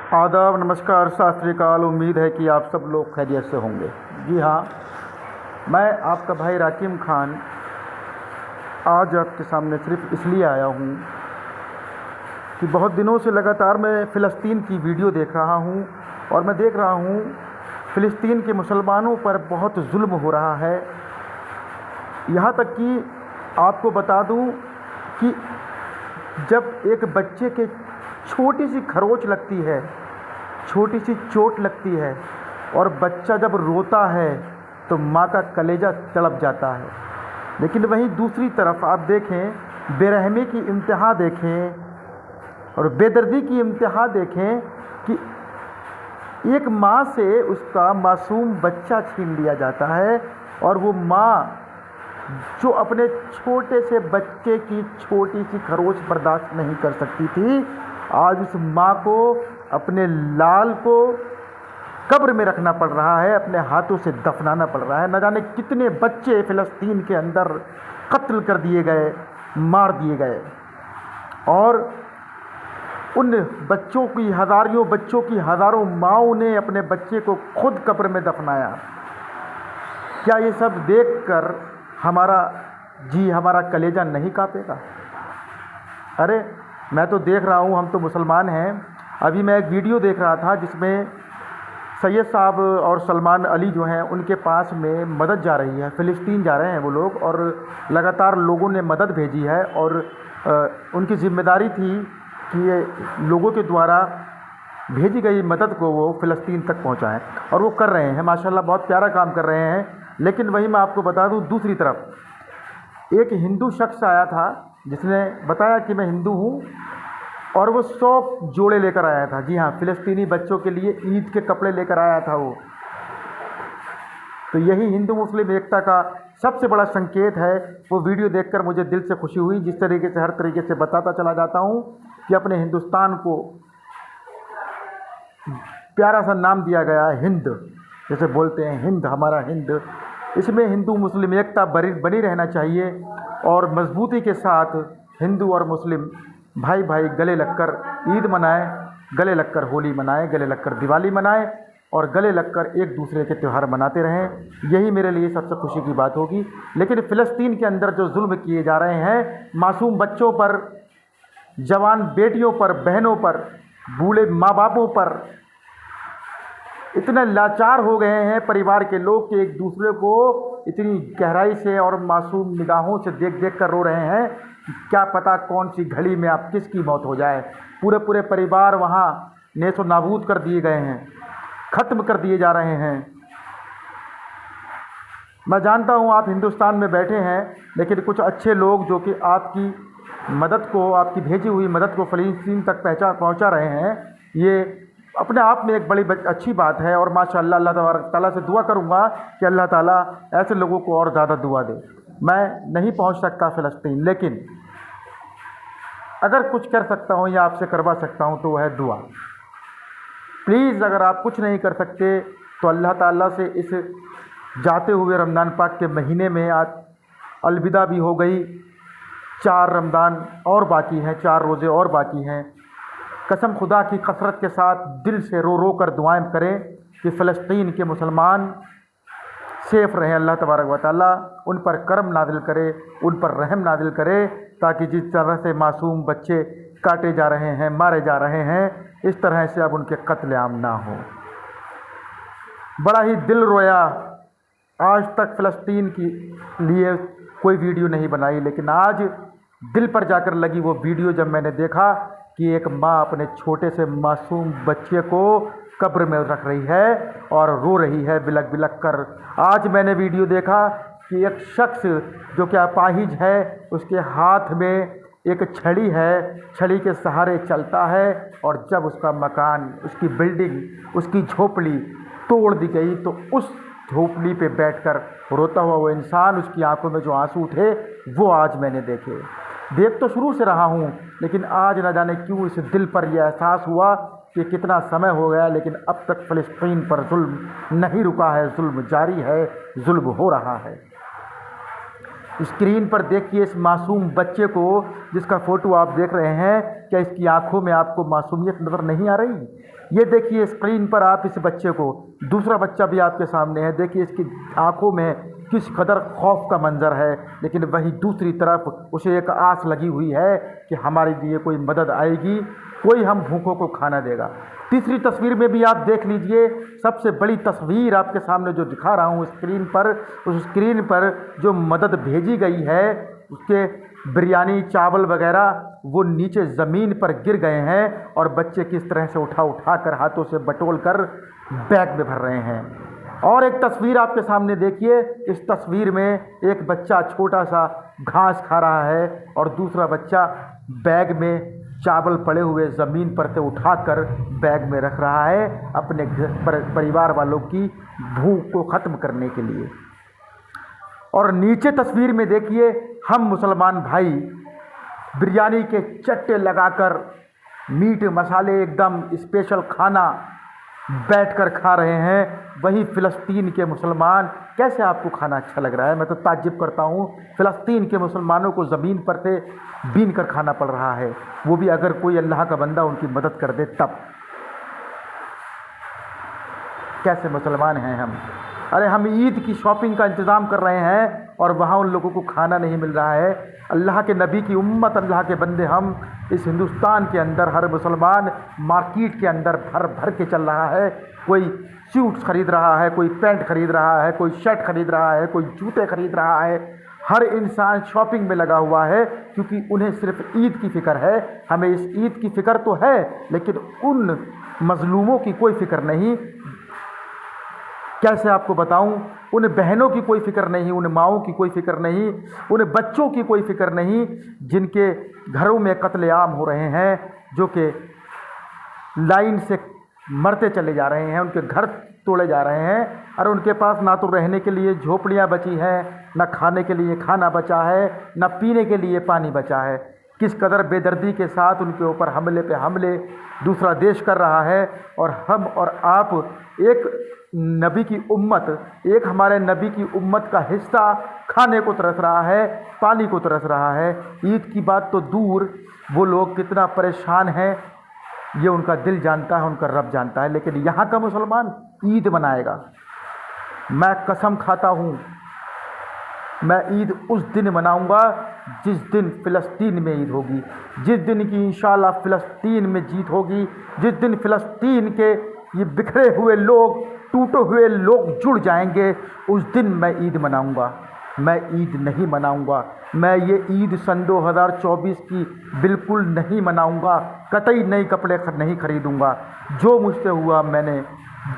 आदाब, नमस्कार, सत श्री अकाल। उम्मीद है कि आप सब लोग खैरियत से होंगे। जी हाँ, मैं आपका भाई राकिम खान आज आपके सामने सिर्फ इसलिए आया हूँ कि बहुत दिनों से लगातार मैं फ़िलिस्तीन की वीडियो देख रहा हूँ और मैं देख रहा हूँ फ़िलिस्तीन के मुसलमानों पर बहुत जुल्म हो रहा है। यहाँ तक कि आपको बता दूँ कि जब एक बच्चे के छोटी सी खरोंच लगती है, छोटी सी चोट लगती है और बच्चा जब रोता है तो माँ का कलेजा तड़प जाता है। लेकिन वहीं दूसरी तरफ आप देखें, बेरहमी की इंतहा देखें और बेदर्दी की इंतहा देखें कि एक माँ से उसका मासूम बच्चा छीन लिया जाता है और वो माँ जो अपने छोटे से बच्चे की छोटी सी खरोंच बर्दाश्त नहीं कर सकती थी, आज उस माँ को अपने लाल को कब्र में रखना पड़ रहा है, अपने हाथों से दफनाना पड़ रहा है। न जाने कितने बच्चे फ़िलिस्तीन के अंदर कत्ल कर दिए गए, मार दिए गए और उन बच्चों की हज़ारों माँओं ने अपने बच्चे को खुद कब्र में दफनाया। क्या ये सब देखकर हमारा कलेजा नहीं कांपेगा? अरे मैं तो देख रहा हूँ, हम तो मुसलमान हैं। अभी मैं एक वीडियो देख रहा था जिसमें सैयद साहब और सलमान अली जो हैं उनके पास में मदद जा रही है। फ़िलिस्तीन जा रहे हैं वो लोग और लगातार लोगों ने मदद भेजी है और उनकी ज़िम्मेदारी थी कि ये लोगों के द्वारा भेजी गई मदद को वो फ़िलिस्तीन तक पहुँचाएँ और वो कर रहे हैं। माशाल्लाह बहुत प्यारा काम कर रहे हैं। लेकिन वहीं मैं आपको बता दूं, दूसरी तरफ एक हिंदू शख्स आया था जिसने बताया कि मैं हिंदू हूं और वो 100 जोड़े लेकर आया था। जी हाँ, फ़िलिस्तीनी बच्चों के लिए ईद के कपड़े लेकर आया था वो। तो यही हिंदू मुस्लिम एकता का सबसे बड़ा संकेत है। वो वीडियो देखकर मुझे दिल से खुशी हुई। जिस तरीके से हर तरीके से बताता चला जाता हूँ कि अपने हिंदुस्तान को प्यारा सा नाम दिया गया है हिंद, जैसे बोलते हैं हिंद, हमारा हिंद। इसमें हिंदू मुस्लिम एकता बनी रहना चाहिए और मजबूती के साथ हिंदू और मुस्लिम भाई भाई गले लगकर ईद मनाएं, गले लगकर होली मनाएं, गले लगकर दिवाली मनाएं और गले लगकर एक दूसरे के त्यौहार मनाते रहें। यही मेरे लिए सबसे खुशी की बात होगी। लेकिन फ़िलिस्तीन के अंदर जो जुल्म किए जा रहे हैं, मासूम बच्चों पर, जवान बेटियों पर, बहनों पर, बूढ़े माँ बापों पर, इतने लाचार हो गए हैं परिवार के लोग कि एक दूसरे को इतनी गहराई से और मासूम निगाहों से देख देख कर रो रहे हैं कि क्या पता कौन सी घड़ी में आप किसकी मौत हो जाए। पूरे पूरे परिवार वहाँ नेस्तो नाबूद कर दिए गए हैं, ख़त्म कर दिए जा रहे हैं। मैं जानता हूँ आप हिंदुस्तान में बैठे हैं, लेकिन कुछ अच्छे लोग जो कि आपकी मदद को, आपकी भेजी हुई मदद को फ़िलिस्तीन तक पहुँचा रहे हैं, ये अपने आप में एक बड़ी अच्छी बात है। और माशाअल्लाह अल्लाह तबारक ताला से दुआ करूँगा कि अल्लाह ताला ऐसे लोगों को और ज़्यादा दुआ दे। मैं नहीं पहुँच सकता फ़िलिस्तीन, लेकिन अगर कुछ कर सकता हूँ या आपसे करवा सकता हूँ तो वह है दुआ। प्लीज़, अगर आप कुछ नहीं कर सकते तो अल्लाह ताला से इस जाते हुए रमज़ान पाक के महीने में आज अलविदा भी हो गई। 4 रमज़ान और बाकी हैं, 4 रोज़े और बाकी हैं। कसम खुदा की कसरत के साथ दिल से रो रो कर दुआएं करें कि फ़लस्तीन के मुसलमान सेफ़ रहें। अल्लाह तबारक व तआला उन पर करम नाज़िल करे, उन पर रहम नाज़िल करे, ताकि जिस तरह से मासूम बच्चे काटे जा रहे हैं, मारे जा रहे हैं, इस तरह से अब उनके कत्लेआम ना हो। बड़ा ही दिल रोया। आज तक फ़लस्तीन के लिए कोई वीडियो नहीं बनाई, लेकिन आज दिल पर जाकर लगी वो वीडियो जब मैंने देखा कि एक माँ अपने छोटे से मासूम बच्चे को कब्र में रख रही है और रो रही है बिलक बिलक कर। आज मैंने वीडियो देखा कि एक शख्स जो कि अपाहिज है, उसके हाथ में एक छड़ी है, छड़ी के सहारे चलता है और जब उसका मकान, उसकी बिल्डिंग, उसकी झोपड़ी तोड़ दी गई तो उस झोपड़ी पे बैठकर रोता हुआ वो इंसान, उसकी आंखों में जो आंसू थे वो आज मैंने देखे। देख तो शुरू से रहा हूँ, लेकिन आज न जाने क्यों इस दिल पर यह एहसास हुआ कि कितना समय हो गया, लेकिन अब तक फ़लस्तीन पर जुल्म नहीं रुका है, जुल्म जारी है, जुल्म हो रहा है। स्क्रीन पर देखिए इस मासूम बच्चे को, जिसका फ़ोटो आप देख रहे हैं। क्या इसकी आंखों में आपको मासूमियत नज़र नहीं आ रही? ये देखिए स्क्रीन पर आप इस बच्चे को, दूसरा बच्चा भी आपके सामने है, देखिए इसकी आंखों में किस कदर खौफ का मंजर है। लेकिन वही दूसरी तरफ उसे एक आस लगी हुई है कि हमारे लिए कोई मदद आएगी, कोई हम भूखों को खाना देगा। तीसरी तस्वीर में भी आप देख लीजिए, सबसे बड़ी तस्वीर आपके सामने जो दिखा रहा हूँ स्क्रीन पर, उस स्क्रीन पर जो मदद भेजी गई है, उसके बिरयानी चावल वगैरह वो नीचे ज़मीन पर गिर गए हैं और बच्चे किस तरह से उठा उठा कर हाथों से बटोल कर बैग में भर रहे हैं। और एक तस्वीर आपके सामने देखिए, इस तस्वीर में एक बच्चा छोटा सा घास खा रहा है और दूसरा बच्चा बैग में चावल पड़े हुए ज़मीन पर से उठाकर बैग में रख रहा है अपने परिवार वालों की भूख को ख़त्म करने के लिए। और नीचे तस्वीर में देखिए, हम मुसलमान भाई बिरयानी के चट्टे लगाकर मीट मसाले एकदम स्पेशल खाना बैठकर खा रहे हैं। वही फ़िलिस्तीन के मुसलमान, कैसे आपको खाना अच्छा लग रहा है? मैं तो ताज्जुब करता हूँ। फ़िलिस्तीन के मुसलमानों को ज़मीन पर से बीन कर खाना पड़ रहा है, वो भी अगर कोई अल्लाह का बंदा उनकी मदद कर दे तब। कैसे मुसलमान हैं हम? अरे हम ईद की शॉपिंग का इंतज़ाम कर रहे हैं और वहाँ उन लोगों को खाना नहीं मिल रहा है। अल्लाह के नबी की उम्मत, अल्लाह के बंदे, हम इस हिंदुस्तान के अंदर हर मुसलमान मार्केट के अंदर भर भर के चल रहा है। कोई सूट्स खरीद रहा है, कोई पैंट खरीद रहा है, कोई शर्ट खरीद रहा है, कोई जूते खरीद रहा है। हर इंसान शॉपिंग में लगा हुआ है क्योंकि उन्हें सिर्फ ईद की फ़िक्र है। हमें इस ईद की फ़िक्र तो है, लेकिन उन मज़लूमों की कोई फ़िक्र नहीं। कैसे आपको बताऊं? उन बहनों की कोई फ़िक्र नहीं, उन माओं की कोई फ़िक्र नहीं, उन बच्चों की कोई फ़िक्र नहीं जिनके घरों में कत्लेआम हो रहे हैं, जो कि लाइन से मरते चले जा रहे हैं, उनके घर तोड़े जा रहे हैं। और उनके पास ना तो रहने के लिए झोपड़ियाँ बची हैं, ना खाने के लिए खाना बचा है, ना पीने के लिए पानी बचा है। किस कदर बेदर्दी के साथ उनके ऊपर हमले पे हमले दूसरा देश कर रहा है। और हम और आप एक नबी की उम्मत, एक हमारे नबी की उम्मत का हिस्सा खाने को तरस रहा है, पानी को तरस रहा है। ईद की बात तो दूर, वो लोग कितना परेशान हैं ये उनका दिल जानता है, उनका रब जानता है। लेकिन यहाँ का मुसलमान ईद मनाएगा। मैं कसम खाता हूँ, मैं ईद उस दिन मनाऊंगा जिस दिन फ़िलिस्तीन में ईद होगी, जिस दिन की इंशाअल्लाह फ़िलिस्तीन में जीत होगी, जिस दिन फ़िलिस्तीन के ये बिखरे हुए लोग, टूटे हुए लोग जुड़ जाएंगे, उस दिन मैं ईद मनाऊंगा। मैं ईद नहीं मनाऊंगा, मैं ये ईद सन 2024 की बिल्कुल नहीं मनाऊंगा। कतई नए कपड़े नहीं खरीदूंगा। जो मुझसे हुआ, मैंने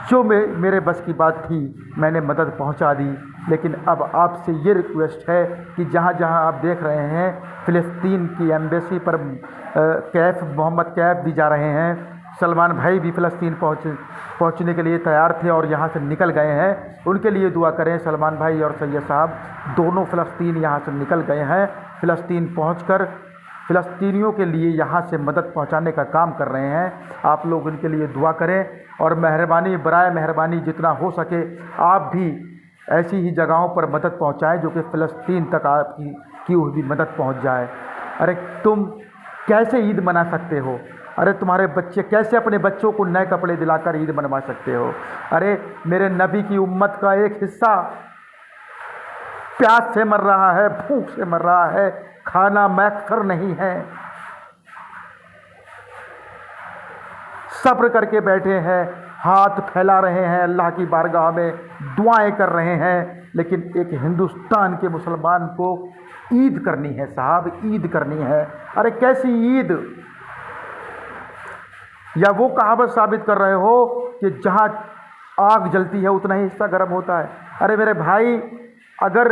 जो मेरे बस की बात थी मैंने मदद पहुंचा दी। लेकिन अब आपसे ये रिक्वेस्ट है कि जहाँ जहाँ आप देख रहे हैं फ़िलिस्तीन की एम्बेसी पर मोहम्मद कैफ भी जा रहे हैं। सलमान भाई भी फ़िलिस्तीन पहुंचने के लिए तैयार थे और यहाँ से निकल गए हैं। उनके लिए दुआ करें। सलमान भाई और सैयद साहब दोनों फ़िलिस्तीन यहाँ से निकल गए हैं। फ़िलिस्तीन पहुंचकर फ़िलिस्तीनियों के लिए यहाँ से मदद पहुँचाने का काम कर रहे हैं। आप लोग उनके लिए दुआ करें और मेहरबानी, बराए मेहरबानी जितना हो सके आप भी ऐसी ही जगहों पर मदद पहुँचाएँ जो कि फ़िलिस्तीन तक आपकी की हुई मदद पहुँच जाए। अरे तुम कैसे ईद मना सकते हो? अरे तुम्हारे बच्चे कैसे अपने बच्चों को नए कपड़े दिलाकर ईद मनवा सकते हो? अरे मेरे नबी की उम्मत का एक हिस्सा प्यास से मर रहा है, भूख से मर रहा है, खाना मैसर नहीं है, सब्र करके बैठे हैं, हाथ फैला रहे हैं, अल्लाह की बारगाह में दुआएं कर रहे हैं। लेकिन एक हिंदुस्तान के मुसलमान को ईद करनी है साहब, ईद करनी है। अरे कैसी ईद? या वो कहावत साबित कर रहे हो कि जहाँ आग जलती है उतना ही हिस्सा गर्म होता है? अरे मेरे भाई, अगर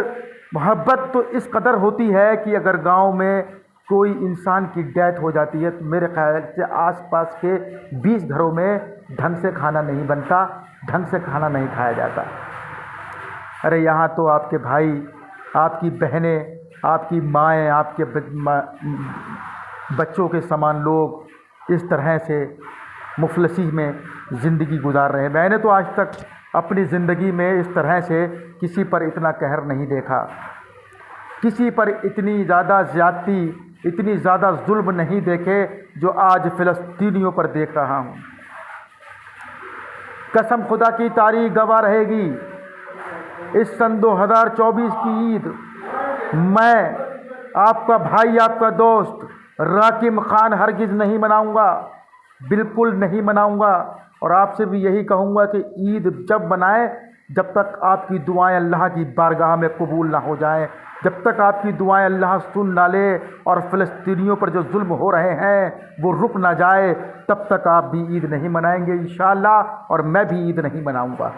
मोहब्बत तो इस कदर होती है कि अगर गांव में कोई इंसान की डेथ हो जाती है तो मेरे ख्याल से आसपास के 20 घरों में ढंग से खाना नहीं बनता, ढंग से खाना नहीं खाया जाता। अरे यहाँ तो आपके भाई, आपकी बहनें, आपकी माएँ, आपके बच्चों के समान लोग इस तरह से मुफलसी में ज़िंदगी गुजार रहे हैं। मैंने तो आज तक अपनी ज़िंदगी में इस तरह से किसी पर इतना कहर नहीं देखा। किसी पर इतनी ज़्यादा ज़्यादती, इतनी ज़्यादा जुल्म नहीं देखे जो आज फ़िलिस्तीनियों पर देख रहा हूँ। कसम खुदा की तारीख गवाह रहेगी, इस सन 2024 की ईद मैं आपका भाई, आपका दोस्त राकिम खान हरगिज़ नहीं मनाऊंगा, बिल्कुल नहीं मनाऊंगा। और आपसे भी यही कहूँगा कि ईद जब मनाएं जब तक आपकी दुआएं अल्लाह की बारगाह में कबूल ना हो जाएं, जब तक आपकी दुआएं अल्लाह सुन ना ले और फ़िलिस्तीनियों पर जो जुल्म हो रहे हैं वो रुक ना जाए, तब तक आप भी ईद नहीं मनाएंगे इंशाअल्लाह, और मैं भी ईद नहीं मनाऊंगा।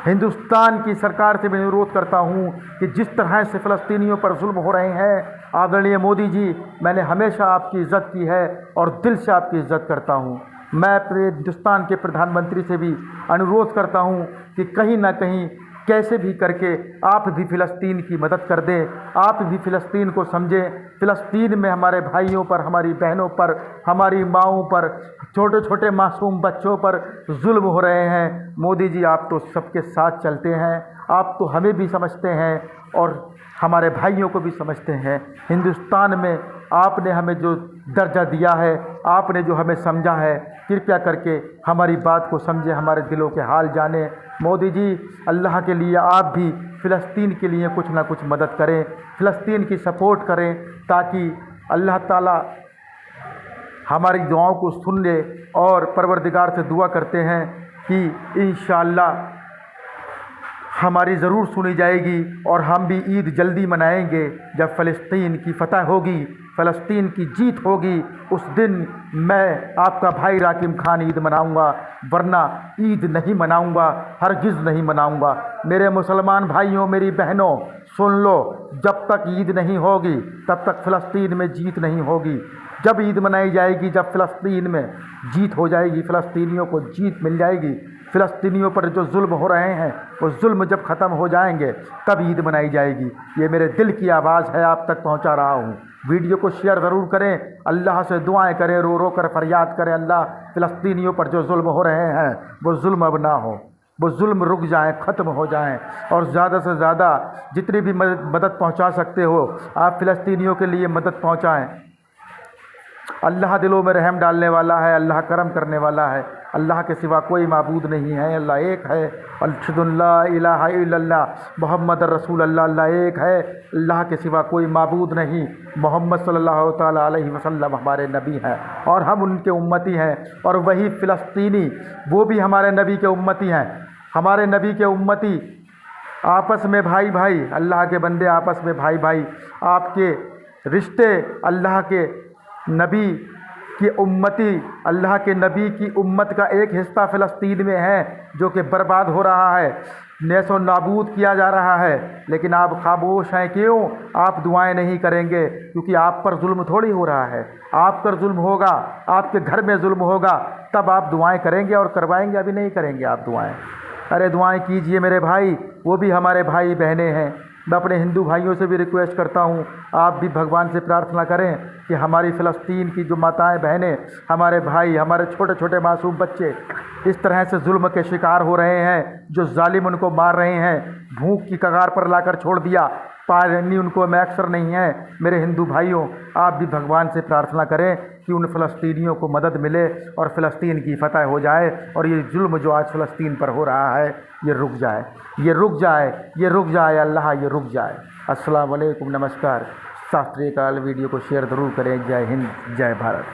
हिंदुस्तान की सरकार से मैं अनुरोध करता हूं कि जिस तरह से फ़लस्तीनियों पर जुल्म हो रहे हैं, आदरणीय मोदी जी, मैंने हमेशा आपकी इज़्ज़त की है और दिल से आपकी इज़्ज़त करता हूं। मैं अपने हिंदुस्तान के प्रधानमंत्री से भी अनुरोध करता हूं कि कहीं ना कहीं कैसे भी करके आप भी फ़िलिस्तीन की मदद कर दें, आप भी फ़िलिस्तीन को समझें। फ़िलिस्तीन में हमारे भाइयों पर, हमारी बहनों पर, हमारी माओं पर, छोटे छोटे मासूम बच्चों पर जुल्म हो रहे हैं। मोदी जी, आप तो सबके साथ चलते हैं, आप तो हमें भी समझते हैं और हमारे भाइयों को भी समझते हैं। हिंदुस्तान में आपने हमें जो दर्जा दिया है, आपने जो हमें समझा है, कृपया करके हमारी बात को समझें, हमारे दिलों के हाल जानें। मोदी जी, अल्लाह के लिए आप भी फ़िलिस्तीन के लिए कुछ ना कुछ मदद करें, फ़िलिस्तीन की सपोर्ट करें, ताकि अल्लाह ताला हमारी दुआओं को सुन ले। और परवरदिगार से दुआ करते हैं कि इंशाअल्लाह हमारी ज़रूर सुनी जाएगी और हम भी ईद जल्दी मनाएंगे। जब फ़लस्तीन की फ़तह होगी, फ़लस्तीन की जीत होगी, उस दिन मैं आपका भाई राकिम खान ईद मनाऊंगा, वरना ईद नहीं मनाऊंगा, हरगिज़ नहीं मनाऊंगा। मेरे मुसलमान भाइयों, मेरी बहनों, सुन लो, जब तक ईद नहीं होगी तब तक फ़लस्तीन में जीत नहीं होगी। जब ईद मनाई जाएगी, जब फ़लस्तीन में जीत हो जाएगी, फ़लस्तीनियों को जीत मिल जाएगी, फ़िलिस्तीनियों पर जो जुल्म हो रहे हैं वो जुल्म जब ख़त्म हो जाएंगे तब ईद मनाई जाएगी। ये मेरे दिल की आवाज़ है, आप तक पहुंचा रहा हूं। वीडियो को शेयर ज़रूर करें, अल्लाह से दुआएं करें, रो रो कर फरियाद करें, अल्लाह फ़िलिस्तीनियों पर जो जुल्म हो रहे हैं वो जुल्म अब ना हो, वो जुल्म रुक जाएं, ख़त्म हो जाएं। और ज़्यादा से ज़्यादा जितनी भी मदद पहुँचा सकते हो आप फ़िलिस्तीनियों के लिए मदद पहुँचाएँ। अल्लाह दिलों में रहम डालने वाला है, अल्लाह करम करने वाला है। अल्लाह के सिवा कोई माबूद नहीं है, अल्लाह एक है। अशहदु अल्ला इलाहा इल्लल्लाह मुहम्मद रसूल अल्लाह, अल्लाह एक है, अल्लाह के सिवा कोई माबूद नहीं। मोहम्मद सल्लल्लाहु ताला अलैहि वसल्लम हमारे नबी हैं और हम उनके उम्मती हैं। और वही फ़िलिस्तीनी, वो भी हमारे नबी के उम्मती हैं। हमारे नबी के उम्मती आपस में भाई भाई, अल्लाह के बंदे आपस में भाई भाई। आपके रिश्ते अल्लाह के नबी की उम्मती, अल्लाह के नबी की उम्मत का एक हिस्सा फ़िलिस्तीन में है जो कि बर्बाद हो रहा है, नेसो नाबूद किया जा रहा है। लेकिन आप खामोश हैं, क्यों? आप दुआएं नहीं करेंगे, क्योंकि आप पर जुल्म थोड़ी हो रहा है। आप पर जुल्म होगा, आपके घर में जुल्म होगा, तब आप दुआएं करेंगे और करवाएंगे। अभी नहीं करेंगे आप दुआएं। अरे दुआएं कीजिए मेरे भाई, वो भी हमारे भाई बहनें हैं। मैं अपने हिंदू भाइयों से भी रिक्वेस्ट करता हूँ, आप भी भगवान से प्रार्थना करें कि हमारी फ़िलिस्तीन की जो माताएं बहनें, हमारे भाई, हमारे छोटे छोटे मासूम बच्चे इस तरह से जुल्म के शिकार हो रहे हैं, जो जालिम उनको मार रहे हैं, भूख की कगार पर लाकर छोड़ दिया, पानी उनको मैसर नहीं है। मेरे हिंदू भाइयों, आप भी भगवान से प्रार्थना करें कि उन फ़लस्तीनियों को मदद मिले और फ़लस्तीन की फ़तह हो जाए और ये जुल्म जो आज फ़लस्तीन पर हो रहा है ये रुक जाए, ये रुक जाए, ये रुक जाए। अल्लाह ये रुक जाए। अस्सलाम वालेकुम, नमस्कार। शास्त्रीय काल वीडियो को शेयर ज़रूर करें। जय हिंद, जय भारत।